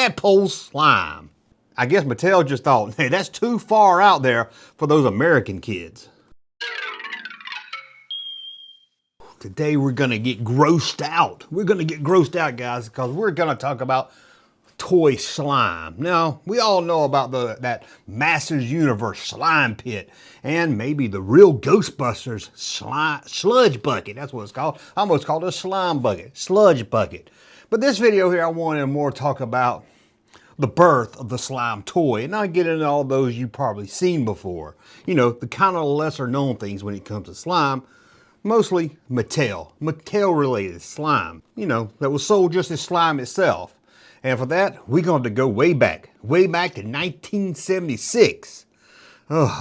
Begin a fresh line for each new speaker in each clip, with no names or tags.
tadpole slime. I guess Mattel just thought, hey, that's too far out there for those American kids. Today we're gonna get grossed out. We're gonna get grossed out, guys, because we're gonna talk about toy slime. Now, we all know about that Masters Universe slime pit and maybe the real Ghostbusters sludge bucket. That's what it's called. I almost called it a slime bucket, sludge bucket. But this video here, I wanted more to talk about the birth of the slime toy, and not get into all those you've probably seen before. You know, the kind of lesser known things when it comes to slime. Mostly Mattel related slime, you know, that was sold just as slime itself. And for that, we're going to go way back to 1976,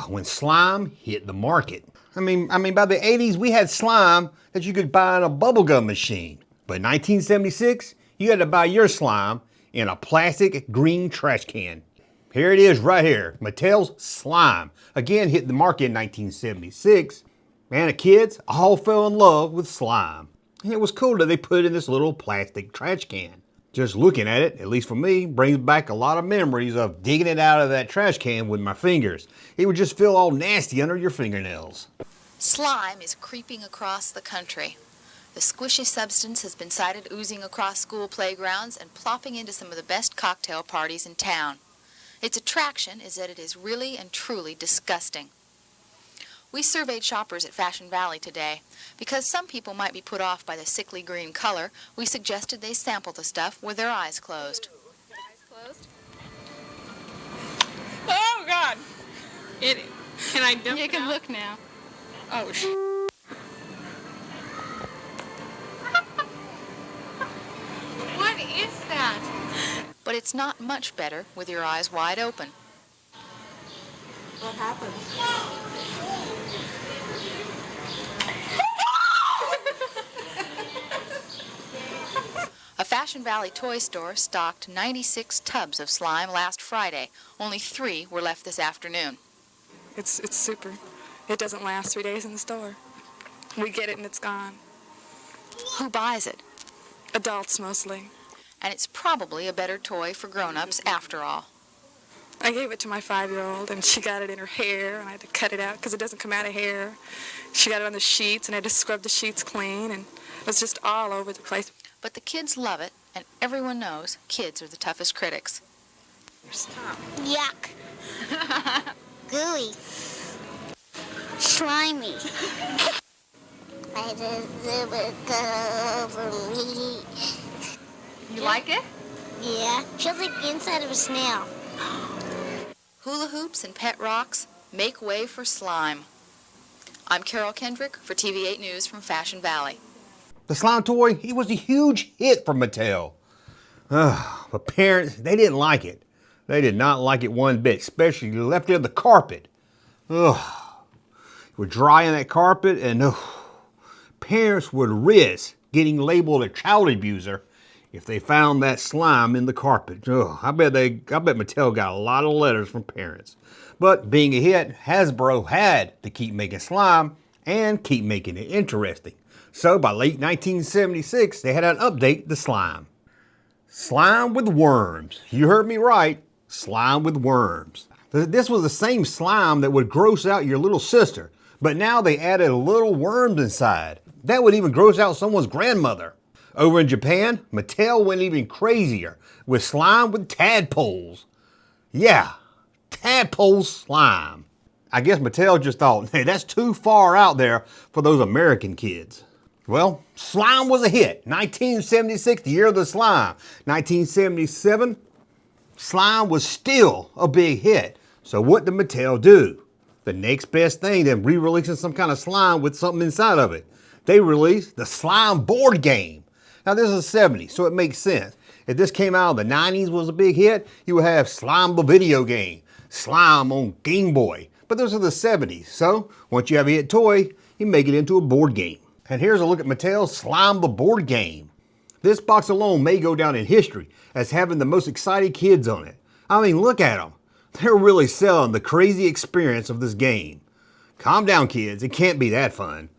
when slime hit the market. I mean, by the 80s, we had slime that you could buy in a bubblegum machine. But in 1976, you had to buy your slime in a plastic green trash can. Here it is right here, Mattel's slime. Again, hit the market in 1976. And the kids all fell in love with slime. And it was cool that they put it in this little plastic trash can. Just looking at it, at least for me, brings back a lot of memories of digging it out of that trash can with my fingers. It would just feel all nasty under your fingernails.
Slime is creeping across the country. The squishy substance has been sighted oozing across school playgrounds and plopping into some of the best cocktail parties in town. Its attraction is that it is really and truly disgusting. We surveyed shoppers at Fashion Valley today. Because some people might be put off by the sickly green color, we suggested they sample the stuff with their eyes closed.
Eyes closed? Oh, God! Can I dump it
You can
out?
look now.
Oh, What is that?
But it's not much better with your eyes wide open.
What happened?
A Fashion Valley toy store stocked 96 tubs of slime last Friday. Only 3 were left this afternoon.
It's super. It doesn't last 3 days in the store. We get it and it's gone.
Who buys it?
Adults mostly.
And it's probably a better toy for grown-ups after all.
I gave it to my 5-year-old and she got it in her hair and I had to cut it out because it doesn't come out of hair. She got it on the sheets and I had to scrub the sheets clean and it was just all over the place.
But the kids love it, and everyone knows kids are the toughest critics.
Stop.
Yuck. Gooey. Slimy. I just it go over me.
You like it?
Yeah, feels like the inside of a snail.
Hula hoops and pet rocks make way for slime. I'm Carol Kendrick for TV8 News from Fashion Valley.
The slime toy, it was a huge hit for Mattel. But parents, they didn't like it. They did not like it one bit, especially left it on the carpet. It would dry on that carpet and parents would risk getting labeled a child abuser if they found that slime in the carpet. I bet Mattel got a lot of letters from parents. But being a hit, Hasbro had to keep making slime and keep making it interesting. So by late 1976, they had to update the slime. Slime with worms. You heard me right. Slime with worms. This was the same slime that would gross out your little sister, but now they added little worms inside. That would even gross out someone's grandmother. Over in Japan, Mattel went even crazier with slime with tadpoles. Yeah, tadpole slime. I guess Mattel just thought, hey, that's too far out there for those American kids. Well, slime was a hit. 1976, the year of the slime. 1977, slime was still a big hit. So what did Mattel do? The next best thing than re-releasing some kind of slime with something inside of it. They released the slime board game. Now this is the 70s, so it makes sense. If this came out in the 90s was a big hit, you would have Slime the video game, Slime on Game Boy. But those are the 70s, so once you have a hit toy, you make it into a board game. And here's a look at Mattel's Slime the board game. This box alone may go down in history as having the most excited kids on it. I mean, look at them. They're really selling the crazy experience of this game. Calm down, kids. It can't be that fun.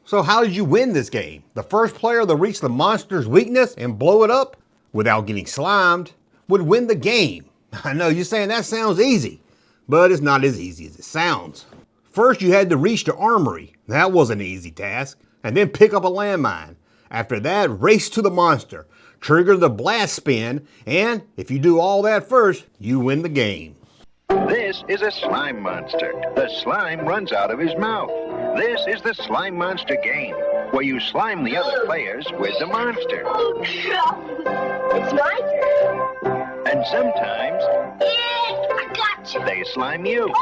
So how did you win this game? The first player to reach the monster's weakness and blow it up without getting slimed would win the game. I know you're saying that sounds easy, but it's not as easy as it sounds. First, you had to reach the armory. That wasn't an easy task. And then pick up a landmine. After that, race to the monster, trigger the blast spin, and if you do all that first, you win the game.
This is a slime monster. The slime runs out of his mouth. This is the slime monster game, where you slime the other players with the monster.
Oh, it's my turn.
And sometimes
I gotcha.
they slime you.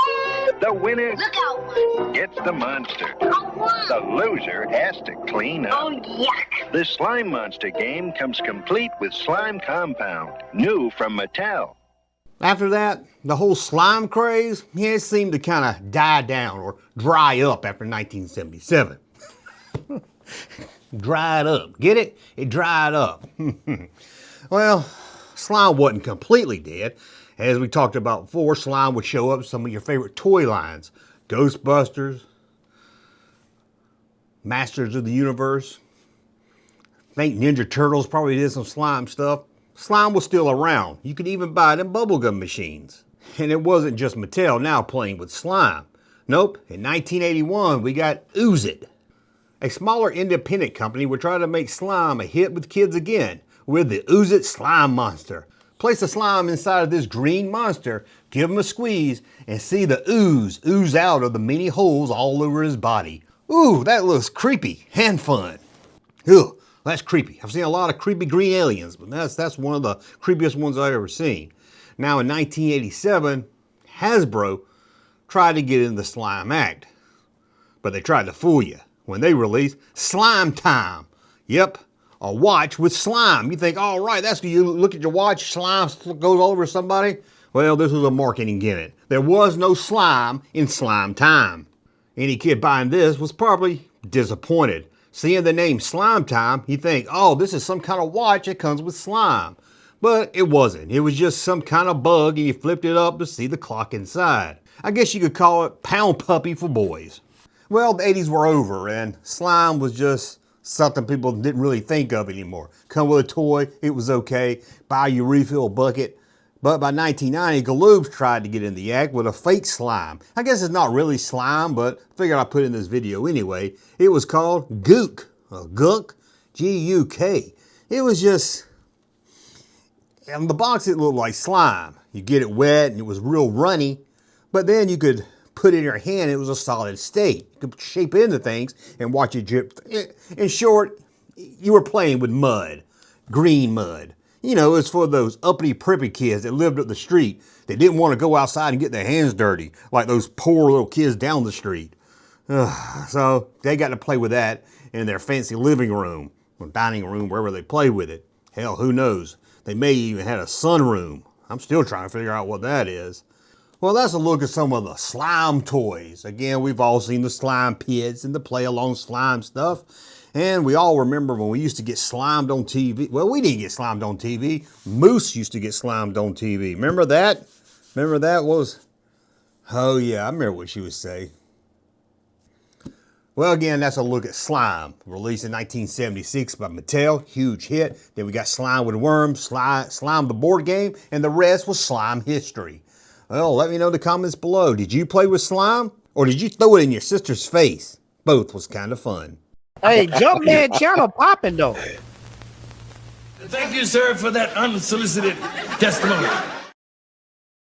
The winner
Look out,
gets the monster.
I won.
The loser has to clean up.
Oh, yuck.
The slime monster game comes complete with slime compound, new from Mattel.
After that, the whole slime craze, it seemed to kind of die down or dry up after 1977. Dried up. Get it? It dried up. Well, slime wasn't completely dead. As we talked about before, slime would show up in some of your favorite toy lines. Ghostbusters, Masters of the Universe. I think Ninja Turtles probably did some slime stuff. Slime was still around. You could even buy it in bubblegum machines. And it wasn't just Mattel now playing with slime. Nope, in 1981 we got Ooze It. A smaller independent company would try to make slime a hit with kids again with the Ooze It Slime Monster. Place the slime inside of this green monster, give him a squeeze, and see the ooze out of the many holes all over his body. Ooh, that looks creepy and fun. Ugh, that's creepy. I've seen a lot of creepy green aliens, but that's one of the creepiest ones I've ever seen. Now in 1987, Hasbro tried to get in the slime act, but they tried to fool you when they released Slime Time. Yep, a watch with slime. You think, all right, that's you look at your watch, slime goes over somebody. Well, this was a marketing gimmick. There was no slime in Slime Time. Any kid buying this was probably disappointed. Seeing the name Slime Time, you think, oh, this is some kind of watch that comes with slime. But it wasn't. It was just some kind of bug and you flipped it up to see the clock inside. I guess you could call it Pound Puppy for boys. Well, the 80s were over and slime was just something people didn't really think of anymore. Come with a toy, it was okay. Buy your refill bucket. But by 1990, Galoobs tried to get in the act with a fake slime. I guess it's not really slime, but I figured I'd put it in this video anyway. It was called Gook, or Gook, G-U-K. It was just, on the box it looked like slime. You get it wet and it was real runny, but then you could put it in your hand, it was a solid state. You could shape into things and watch it drip. In short, you were playing with mud, green mud. You know, it's for those uppity, preppy kids that lived up the street. They didn't want to go outside and get their hands dirty, like those poor little kids down the street. So they got to play with that in their fancy living room, or dining room, wherever they play with it. Hell, who knows? They may even had a sunroom. I'm still trying to figure out what that is. Well, that's a look at some of the slime toys. Again, we've all seen the slime pits and the play along slime stuff. And we all remember when we used to get slimed on TV. Well, we didn't get slimed on TV. Moose used to get slimed on TV. Remember that? Remember that was? Oh yeah, I remember what she would say. Well, again, that's a look at Slime, released in 1976 by Mattel, huge hit. Then we got Slime with Worms, Slime the board game, and the rest was Slime history. Well, let me know in the comments below. Did you play with slime? Or did you throw it in your sister's face? Both was kind of fun.
Hey, Junkman channel popping though.
Thank you, sir, for that unsolicited testimony.